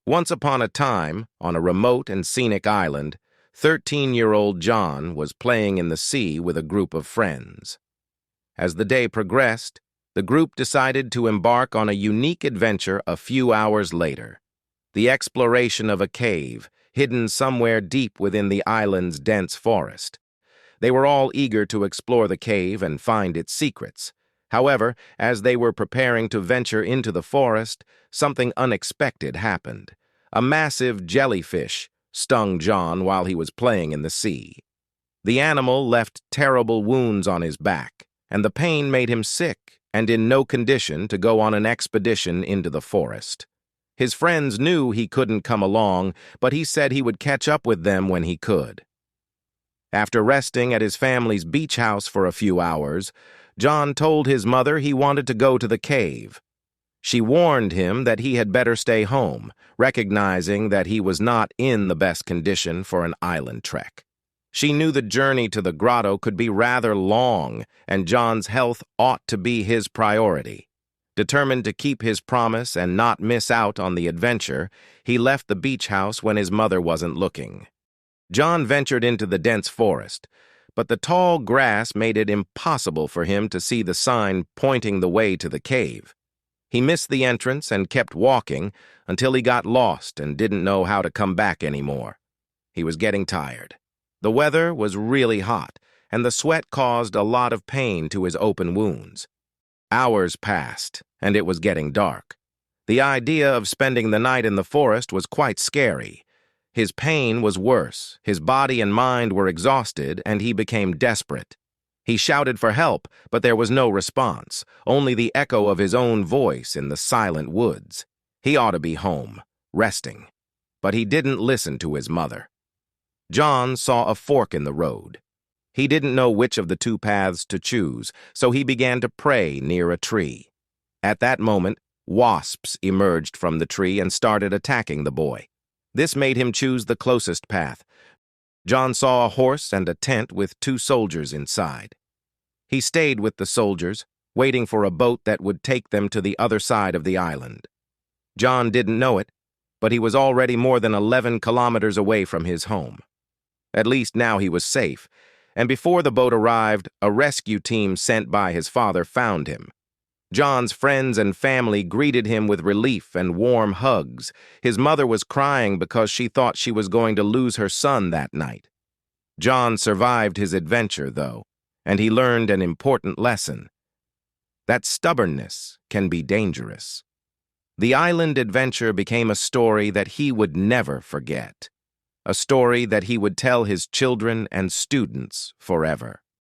Once upon a time, on a remote and scenic island, 13-year-old John was playing in the sea with a group of friends. As the day progressed, the group decided to embark on a unique adventure a few hours later, the exploration of a cave hidden somewhere deep within the island's dense forest. They were all eager to explore the cave and find its secrets. However, as they were preparing to venture into the forest, something unexpected happened. A massive jellyfish stung John while he was playing in the sea. The animal left terrible wounds on his back, and the pain made him sick and in no condition to go on an expedition into the forest. His friends knew he couldn't come along, but he said he would catch up with them when he could. After resting at his family's beach house for a few hours, John told his mother he wanted to go to the cave. She warned him that he had better stay home, recognizing that he was not in the best condition for an island trek. She knew the journey to the grotto could be rather long, and John's health ought to be his priority. Determined to keep his promise and not miss out on the adventure, he left the beach house when his mother wasn't looking. John ventured into the dense forest, but the tall grass made it impossible for him to see the sign pointing the way to the cave. He missed the entrance and kept walking until he got lost and didn't know how to come back anymore. He was getting tired. The weather was really hot, and the sweat caused a lot of pain to his open wounds. Hours passed, and it was getting dark. The idea of spending the night in the forest was quite scary. His pain was worse, his body and mind were exhausted, and he became desperate. He shouted for help, but there was no response, only the echo of his own voice in the silent woods. He ought to be home, resting. But he didn't listen to his mother. John saw a fork in the road. He didn't know which of the two paths to choose, so he began to pray near a tree. At that moment, wasps emerged from the tree and started attacking the boy. This made him choose the closest path. John saw a horse and a tent with 2 soldiers inside. He stayed with the soldiers, waiting for a boat that would take them to the other side of the island. John didn't know it, but he was already more than 11 kilometers away from his home. At least now he was safe, and before the boat arrived, a rescue team sent by his father found him. John's friends and family greeted him with relief and warm hugs. His mother was crying because she thought she was going to lose her son that night. John survived his adventure, though, and he learned an important lesson: that stubbornness can be dangerous. The island adventure became a story that he would never forget, a story that he would tell his children and students forever.